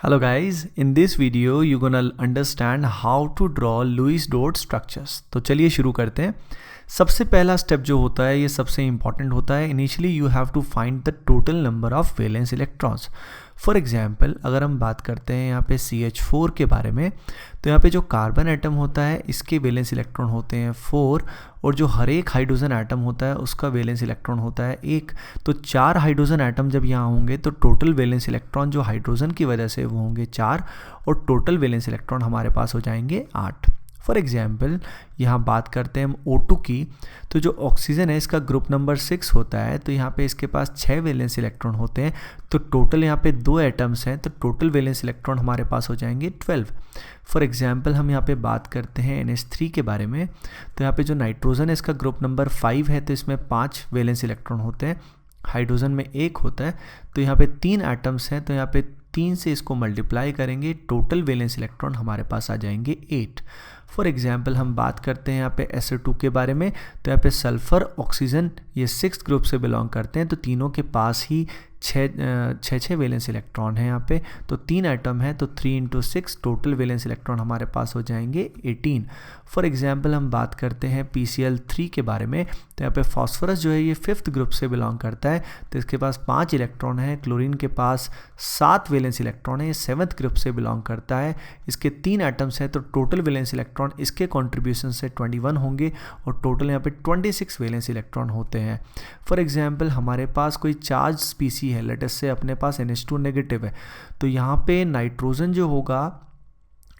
Hello guys, in this video you're gonna understand how to draw Lewis dot structures। तो चलिए शुरू करते हैं। सबसे पहला स्टेप जो होता है ये सबसे इंपॉर्टेंट होता है। Initially you have to find the total number of valence electrons. For example अगर हम बात करते हैं यहाँ पे CH4 के बारे में, तो यहाँ पे जो कार्बन एटम होता है इसके वैलेंस इलेक्ट्रॉन होते हैं 4 और जो हर एक हाइड्रोजन एटम होता है उसका वैलेंस इलेक्ट्रॉन होता है 1। तो 4 हाइड्रोजन एटम जब यहाँ होंगे तो टोटल वैलेंस इलेक्ट्रॉन जो हाइड्रोजन की वजह से वो होंगे 4 और टोटल वैलेंस इलेक्ट्रॉन हमारे पास हो जाएंगे 8। फॉर एग्जाम्पल यहाँ बात करते हैं हम O2 की, तो जो ऑक्सीजन है इसका ग्रुप नंबर 6 होता है, तो यहाँ पे इसके पास 6 वैलेंस इलेक्ट्रॉन होते हैं। तो टोटल यहाँ पे 2 एटम्स हैं, तो टोटल वैलेंस इलेक्ट्रॉन हमारे पास हो जाएंगे 12। फॉर एग्जाम्पल हम यहाँ पे बात करते हैं NH3 के बारे में, तो यहाँ पे जो नाइट्रोजन है इसका ग्रुप नंबर 5 है, तो इसमें 5 वैलेंस इलेक्ट्रॉन होते हैं, हाइड्रोजन में 1 होता है। तो यहाँ पे 3 एटम्स हैं, तो यहाँ पे 3 से इसको मल्टीप्लाई करेंगे, टोटल वैलेंस इलेक्ट्रॉन हमारे पास आ जाएंगे 8। फॉर एग्जाम्पल हम बात करते हैं यहाँ पे SO2 के बारे में, तो यहाँ पे सल्फ़र ऑक्सीजन ये 6th ग्रुप से बिलोंग करते हैं, तो तीनों के पास ही 6 वैलेंस इलेक्ट्रॉन है यहाँ पे। तो 3 एटम है, तो 3 × 6 टोटल वैलेंस इलेक्ट्रॉन हमारे पास हो जाएंगे 18। फॉर एग्जाम्पल हम बात करते हैं PCl3 के बारे में, तो यहाँ पे फॉस्फोरस जो है ये 5th ग्रुप से बिलोंग करता है, तो इसके पास 5 इलेक्ट्रॉन है। क्लोरीन के पास 7 वैलेंस इलेक्ट्रॉन है, ये 7th ग्रुप से बिलोंग करता है, इसके 3 एटम्स हैं, तो टोटल वैलेंस इलेक्ट्रॉन इसके कॉन्ट्रीब्यूशन से 21 होंगे और टोटल यहाँ पे 26 वैलेंस इलेक्ट्रॉन होते हैं। फॉर एग्जाम्पल हमारे पास कोई चार्ज स्पीसी है, लेटेस्ट से अपने पास NH2 नेगेटिव है, तो यहाँ पे नाइट्रोजन जो होगा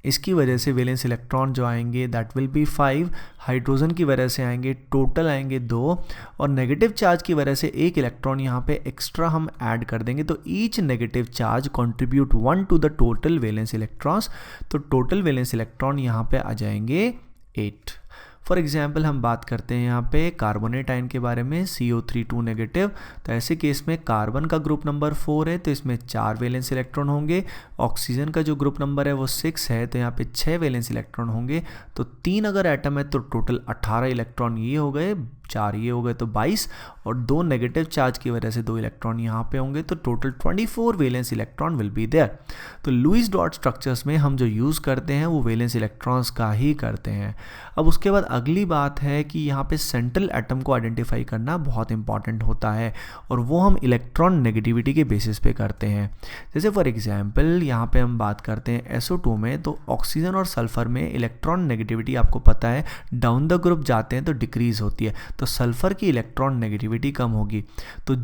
इसकी वजह से वैलेंस इलेक्ट्रॉन जो आएंगे दैट विल बी 5, हाइड्रोजन की वजह से आएंगे टोटल आएंगे 2 और नेगेटिव चार्ज की वजह से 1 इलेक्ट्रॉन यहाँ पे एक्स्ट्रा हम ऐड कर देंगे, तो each negative charge contribute 1 to the total valence electrons. तो टोटल वैलेंस इलेक्ट्रॉन यहाँ पे आ जाएंगे 8। फॉर एग्जाम्पल हम बात करते हैं यहाँ पे कार्बोनेट आयन के बारे में, CO3 नेगेटिव, तो ऐसे केस में कार्बन का ग्रुप नंबर 4 है, तो इसमें 4 वैलेंस इलेक्ट्रॉन होंगे। ऑक्सीजन का जो ग्रुप नंबर है वो 6 है, तो यहाँ पे 6 वैलेंस इलेक्ट्रॉन होंगे। तो 3 अगर एटम है तो टोटल 18 इलेक्ट्रॉन ये हो गए, 4 ये हो गए, तो 22 और 2 नेगेटिव चार्ज की वजह से 2 इलेक्ट्रॉन यहाँ पे होंगे, तो total 24 valence electron will be there. तो लुईस डॉट स्ट्रक्चर्स में हम जो यूज़ करते हैं वो वैलेंस इलेक्ट्रॉन्स का ही करते हैं। अब उसके बाद अगली बात है कि यहाँ पे सेंट्रल एटम को आइडेंटिफाई करना बहुत इंपॉर्टेंट होता है और वो हम इलेक्ट्रॉन नेगेटिविटी के बेसिस पे करते हैं। जैसे फॉर एग्जांपल यहाँ पे हम बात करते हैं SO2 में, तो ऑक्सीजन और सल्फर में इलेक्ट्रॉन नेगेटिविटी आपको पता है डाउन द ग्रुप जाते हैं तो डिक्रीज होती है, तो सल्फर की इलेक्ट्रॉन नेगेटिविटी कम होगी, तो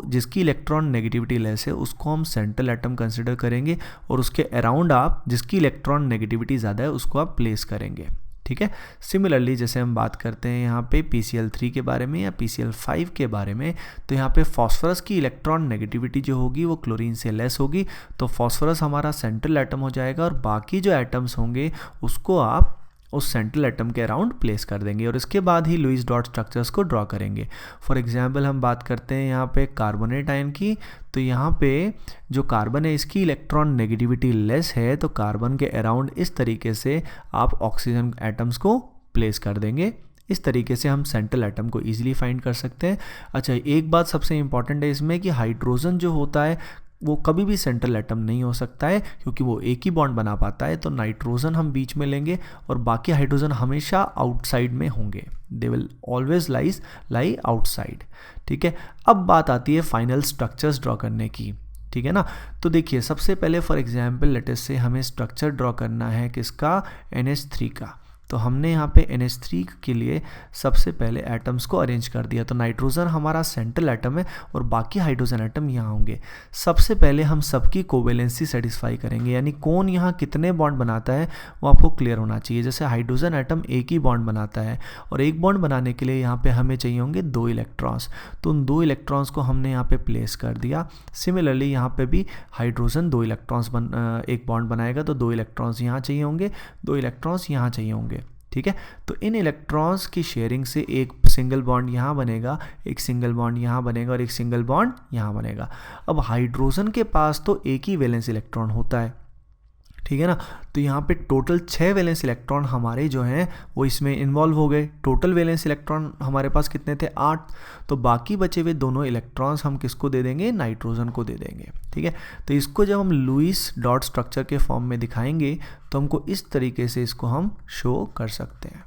जिसकी इलेक्ट्रॉन नेगेटिविटी लेस है उसको हम सेंट्रल एटम कंसिडर करेंगे और उसके अराउंड आप जिसकी इलेक्ट्रॉन नेगेटिविटी ज़्यादा है उसको आप प्लेस करेंगे। ठीक है। सिमिलरली जैसे हम बात करते हैं यहाँ पे PCl3 के बारे में या PCl5 के बारे में, तो यहाँ पे फॉस्फोरस की इलेक्ट्रॉन नेगेटिविटी जो होगी वो क्लोरीन से लेस होगी, तो फॉस्फोरस हमारा सेंट्रल एटम हो जाएगा और बाकी जो एटम्स होंगे उसको आप उस सेंट्रल एटम के अराउंड प्लेस कर देंगे और इसके बाद ही लुईस डॉट स्ट्रक्चर्स को ड्रॉ करेंगे। फॉर एग्जांपल हम बात करते हैं यहाँ पे कार्बोनेट आयन की, तो यहाँ पे जो कार्बन है इसकी इलेक्ट्रॉन नेगेटिविटी लेस है, तो कार्बन के अराउंड इस तरीके से आप ऑक्सीजन एटम्स को प्लेस कर देंगे। इस तरीके से हम सेंट्रल एटम को ईजिली फाइंड कर सकते हैं। अच्छा, एक बात सबसे इंपॉर्टेंट है इसमें कि हाइड्रोजन जो होता है वो कभी भी सेंट्रल एटम नहीं हो सकता है क्योंकि वो एक ही बॉन्ड बना पाता है, तो नाइट्रोजन हम बीच में लेंगे और बाकी हाइड्रोजन हमेशा आउटसाइड में होंगे, they will always lie outside. ठीक है। अब बात आती है फाइनल स्ट्रक्चर्स ड्रॉ करने की। ठीक है ना। तो देखिए सबसे पहले फॉर एग्जांपल लेटेस्ट से हमें स्ट्रक्चर ड्रॉ करना है किसका, NH3 का, तो हमने यहाँ पे NH3 के लिए सबसे पहले एटम्स को अरेंज कर दिया, तो नाइट्रोजन हमारा सेंट्रल एटम है और बाकी हाइड्रोजन एटम यहाँ होंगे। सबसे पहले हम सबकी कोवेलेंसी सेटिस्फाई करेंगे, यानी कौन यहाँ कितने बॉन्ड बनाता है वो आपको क्लियर होना चाहिए। जैसे हाइड्रोजन एटम एक ही बॉन्ड बनाता है और एक बॉन्ड बनाने के लिए यहाँ पे हमें चाहिए होंगे 2 इलेक्ट्रॉन्स, तो उन 2 इलेक्ट्रॉन्स को हमने यहाँ पे प्लेस कर दिया। सिमिलरली यहाँ पे भी हाइड्रोजन 2 इलेक्ट्रॉन्स एक बॉन्ड बनाएगा, तो 2 इलेक्ट्रॉन्स यहाँ चाहिए होंगे, 2 इलेक्ट्रॉन्स यहाँ चाहिए होंगे। ठीक है। तो इन इलेक्ट्रॉन्स की शेयरिंग से एक सिंगल बॉन्ड यहाँ बनेगा, एक सिंगल बॉन्ड यहाँ बनेगा और एक सिंगल बॉन्ड यहाँ बनेगा। अब हाइड्रोजन के पास तो एक ही वैलेंस इलेक्ट्रॉन होता है, ठीक है ना। तो यहाँ पे टोटल 6 वैलेंस इलेक्ट्रॉन हमारे जो हैं वो इसमें इन्वॉल्व हो गए। टोटल वैलेंस इलेक्ट्रॉन हमारे पास कितने थे? 8। तो बाकी बचे हुए दोनों इलेक्ट्रॉन्स हम किसको दे देंगे? नाइट्रोजन को दे देंगे। ठीक है, तो इसको जब हम लुईस डॉट स्ट्रक्चर के फॉर्म में दिखाएंगे तो हमको इस तरीके से इसको हम शो कर सकते हैं।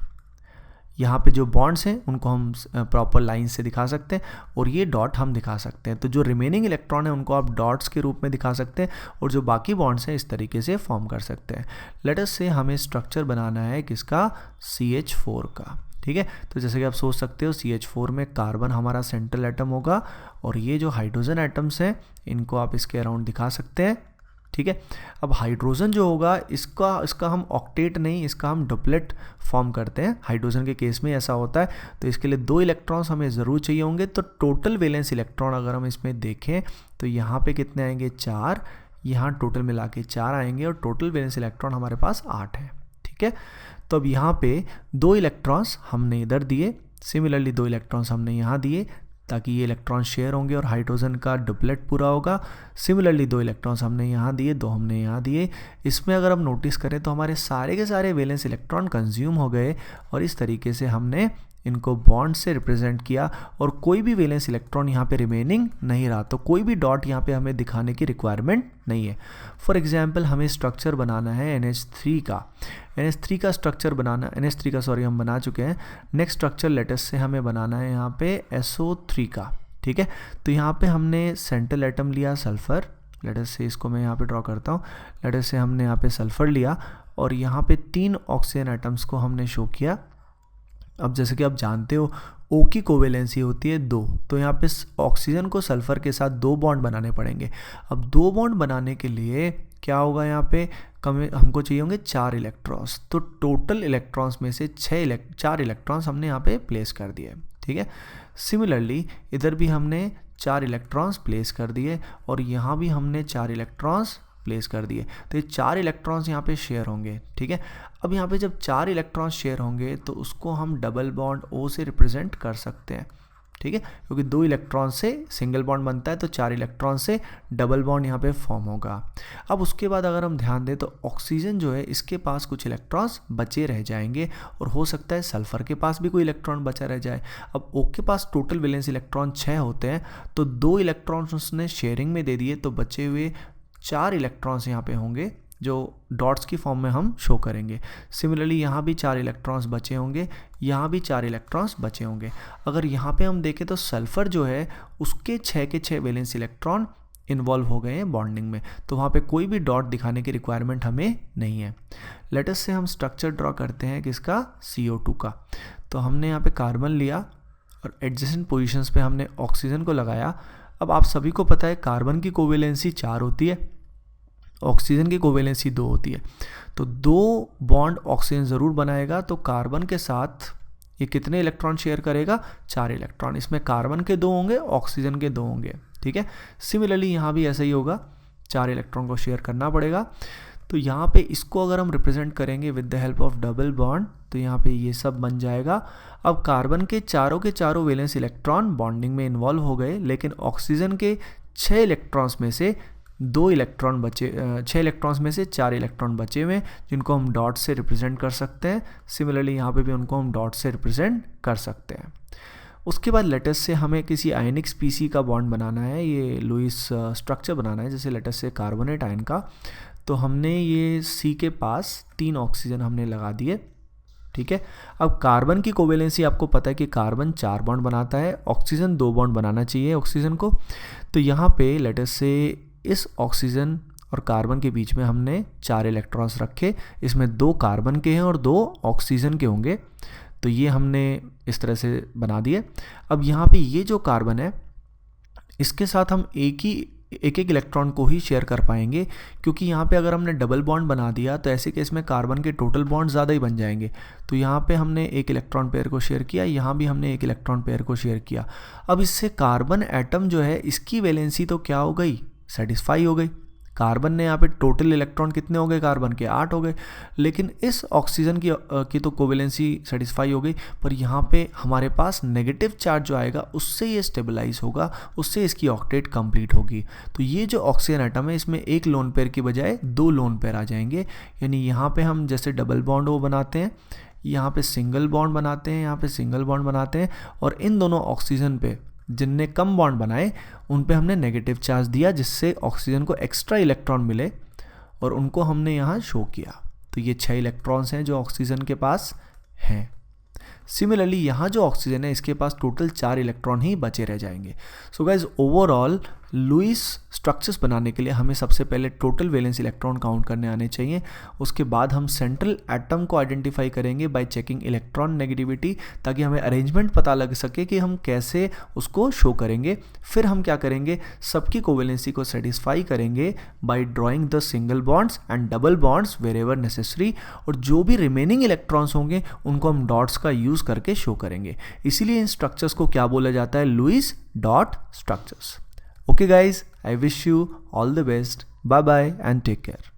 यहाँ पे जो बॉन्ड्स हैं उनको हम प्रॉपर लाइन से दिखा सकते हैं और ये डॉट हम दिखा सकते हैं। तो जो रिमेनिंग इलेक्ट्रॉन है उनको आप डॉट्स के रूप में दिखा सकते हैं और जो बाकी बॉन्ड्स हैं इस तरीके से फॉर्म कर सकते हैं। लेट अस से हमें स्ट्रक्चर बनाना है किसका? CH4 का। ठीक है, तो जैसे कि आप सोच सकते हो CH4 में कार्बन हमारा सेंट्रल एटम होगा और ये जो हाइड्रोजन एटम्स हैं इनको आप इसके अराउंड दिखा सकते हैं। ठीक है, अब हाइड्रोजन जो होगा इसका हम ऑक्टेट नहीं, इसका हम डुप्लेट फॉर्म करते हैं। हाइड्रोजन के केस में ऐसा होता है, तो इसके लिए 2 इलेक्ट्रॉन्स हमें ज़रूर चाहिए होंगे। तो टोटल वैलेंस इलेक्ट्रॉन अगर हम इसमें देखें तो यहाँ पे कितने आएंगे? 4। यहाँ टोटल मिला के 4 आएंगे और टोटल वैलेंस इलेक्ट्रॉन हमारे पास 8 है। ठीक है, तो अब यहाँ पे 2 इलेक्ट्रॉन्स हमने इधर दिए, सिमिलरली 2 इलेक्ट्रॉन्स हमने यहाँ दिए ताकि ये इलेक्ट्रॉन शेयर होंगे और हाइड्रोजन का डुप्लेट पूरा होगा। सिमिलरली 2 इलेक्ट्रॉन्स हमने यहाँ दिए, 2 हमने यहाँ दिए। इसमें अगर हम नोटिस करें तो हमारे सारे के सारे वैलेंस इलेक्ट्रॉन कंज्यूम हो गए और इस तरीके से हमने इनको बॉन्ड से रिप्रेजेंट किया और कोई भी वैलेंस इलेक्ट्रॉन यहाँ पे रिमेनिंग नहीं रहा। तो कोई भी डॉट यहाँ पे हमें दिखाने की रिक्वायरमेंट नहीं है। फॉर एग्जांपल हमें स्ट्रक्चर बनाना है NH3 का। NH3 का स्ट्रक्चर बनाना, NH3 का सॉरी हम बना चुके हैं। नेक्स्ट स्ट्रक्चर लेटेस से हमें बनाना है यहाँ पे SO3 का। ठीक है, तो यहाँ पे हमने सेंट्रल एटम लिया सल्फ़र। लेटेस से इसको मैं यहाँ पे ड्रॉ करता हूँ। लेटेस से हमने यहाँ पे सल्फ़र लिया और यहाँ पे 3 ऑक्सीजन एटम्स को हमने शो किया। अब जैसे कि आप जानते हो O की कोवेलेंसी होती है 2, तो यहाँ पे ऑक्सीजन को सल्फ़र के साथ 2 बॉन्ड बनाने पड़ेंगे। अब 2 बॉन्ड बनाने के लिए क्या होगा? यहाँ पे हमको चाहिए होंगे 4 इलेक्ट्रॉन्स। तो टोटल इलेक्ट्रॉन्स में से 4 इलेक्ट्रॉन्स हमने यहाँ पे प्लेस कर दिए। ठीक है, सिमिलरली इधर भी हमने 4 इलेक्ट्रॉन्स प्लेस कर दिए और यहाँ भी हमने 4 इलेक्ट्रॉन्स प्लेस कर दिए। तो ये 4 इलेक्ट्रॉन्स यहाँ पे शेयर होंगे। ठीक है, अब यहाँ पे जब 4 इलेक्ट्रॉन्स शेयर होंगे तो उसको हम डबल बॉन्ड O से रिप्रेजेंट कर सकते हैं। ठीक है, क्योंकि 2 इलेक्ट्रॉन से सिंगल बॉन्ड बनता है तो 4 इलेक्ट्रॉन से डबल बॉन्ड यहाँ पे फॉर्म होगा। अब उसके बाद अगर हम ध्यान दें तो ऑक्सीजन जो है इसके पास कुछ इलेक्ट्रॉन्स बचे रह जाएंगे और हो सकता है सल्फ़र के पास भी कोई इलेक्ट्रॉन बचा रह जाए। अब O के पास टोटल वैलेंस इलेक्ट्रॉन 6 होते हैं, तो 2 इलेक्ट्रॉन्स उसने शेयरिंग में दे दिए, तो बचे हुए 4 इलेक्ट्रॉन्स यहाँ पे होंगे जो डॉट्स की फॉर्म में हम शो करेंगे। सिमिलरली यहाँ भी 4 इलेक्ट्रॉन्स बचे होंगे, यहाँ भी 4 इलेक्ट्रॉन्स बचे होंगे। अगर यहाँ पे हम देखें तो सल्फ़र जो है उसके 6 के 6 वैलेंस इलेक्ट्रॉन इन्वॉल्व हो गए हैं बॉन्डिंग में, तो वहाँ पे कोई भी डॉट दिखाने की रिक्वायरमेंट हमें नहीं है। लेटेस से हम स्ट्रक्चर ड्रॉ करते हैं किसका? CO2 का। तो हमने यहाँ पे कार्बन लिया और एडजेसेंट पोजीशंस पे हमने ऑक्सीजन को लगाया। अब आप सभी को पता है कार्बन की कोवेलेंसी 4 होती है, ऑक्सीजन की कोवेलेंसी 2 होती है, तो 2 बॉन्ड ऑक्सीजन ज़रूर बनाएगा। तो कार्बन के साथ ये कितने इलेक्ट्रॉन शेयर करेगा? 4 इलेक्ट्रॉन। इसमें कार्बन के 2 होंगे, ऑक्सीजन के 2 होंगे। ठीक है, सिमिलरली यहाँ भी ऐसा ही होगा, 4 इलेक्ट्रॉन को शेयर करना पड़ेगा। तो यहाँ पे इसको अगर हम रिप्रेजेंट करेंगे with the help of double bond तो यहाँ पे ये सब बन जाएगा। अब कार्बन के चारों वैलेंस इलेक्ट्रॉन बॉन्डिंग में इन्वॉल्व हो गए, लेकिन ऑक्सीजन के 6 इलेक्ट्रॉन्स में से 2 इलेक्ट्रॉन बचे, 6 इलेक्ट्रॉन्स में से 4 इलेक्ट्रॉन बचे हुए जिनको हम डॉट से रिप्रेजेंट कर सकते हैं। सिमिलरली यहाँ पे भी उनको हम डॉट से रिप्रेजेंट कर सकते हैं। उसके बाद लेटेस से हमें किसी आयनिक स्पीसी का बॉन्ड बनाना है, ये लुईस स्ट्रक्चर बनाना है, जैसे लेटेस से कार्बोनेट आयन का। तो हमने ये C के पास 3 ऑक्सीजन हमने लगा दिए। ठीक है, अब कार्बन की कोवेलेंसी आपको पता है कि कार्बन 4 बॉन्ड बनाता है, ऑक्सीजन 2 बॉन्ड बनाना चाहिए ऑक्सीजन को। तो यहाँ पे लेटेस से इस ऑक्सीजन और कार्बन के बीच में हमने 4 इलेक्ट्रॉन्स रखे, इसमें 2 कार्बन के हैं और 2 ऑक्सीजन के होंगे। तो ये हमने इस तरह से बना दिए। अब यहाँ पे ये जो कार्बन है इसके साथ हम एक इलेक्ट्रॉन को ही शेयर कर पाएंगे, क्योंकि यहाँ पे अगर हमने डबल बॉन्ड बना दिया तो ऐसे केस में कार्बन के टोटल बॉन्ड ज़्यादा ही बन जाएंगे। तो यहाँ पे हमने एक इलेक्ट्रॉन पेयर को शेयर किया, यहाँ भी हमने एक इलेक्ट्रॉन पेयर को शेयर किया। अब इससे कार्बन एटम जो है इसकी वैलेंसी तो क्या हो गई? सेटिस्फाई हो गई, कार्बन ने यहाँ पे टोटल इलेक्ट्रॉन कितने हो गए, कार्बन के 8 हो गए, लेकिन इस ऑक्सीजन की तो कोवेलेंसी सेटिस्फाई हो गई, पर यहाँ पे हमारे पास नेगेटिव चार्ज जो आएगा उससे ये स्टेबलाइज होगा, उससे इसकी ऑक्टेट कंप्लीट होगी। तो ये जो ऑक्सीजन एटम है इसमें एक लोन पेयर की बजाय 2 लोन पेयर आ जाएंगे, यानी यहाँ पे हम जैसे डबल बॉन्ड वो बनाते हैं, यहाँ पे सिंगल बॉन्ड बनाते हैं, यहाँ पे सिंगल बॉन्ड बनाते हैं, और इन दोनों ऑक्सीजन पे जिनने कम बॉन्ड बनाए उन पे हमने नेगेटिव चार्ज दिया, जिससे ऑक्सीजन को एक्स्ट्रा इलेक्ट्रॉन मिले, और उनको हमने यहाँ शो किया। तो ये 6 इलेक्ट्रॉन्स हैं जो ऑक्सीजन के पास हैं। सिमिलरली यहाँ जो ऑक्सीजन है इसके पास टोटल 4 इलेक्ट्रॉन ही बचे रह जाएंगे। So guys overall Lewis structures बनाने के लिए हमें सबसे पहले टोटल वैलेंस इलेक्ट्रॉन काउंट करने आने चाहिए। उसके बाद हम सेंट्रल एटम को आइडेंटिफाई करेंगे बाय चेकिंग इलेक्ट्रॉन नेगेटिविटी, ताकि हमें अरेंजमेंट पता लग सके कि हम कैसे उसको शो करेंगे। फिर हम क्या करेंगे, सबकी कोवेलेंसी को सेटिस्फाई करेंगे bye drawing the single bonds and double bonds wherever necessary, और जो भी रिमेनिंग इलेक्ट्रॉन्स होंगे उनको हम डॉट्स का यूज़ करके शो करेंगे। इसीलिए इन स्ट्रक्चर्स को क्या बोला जाता है, Lewis dot structures. Okay guys, I wish you all the best. Bye bye and take care.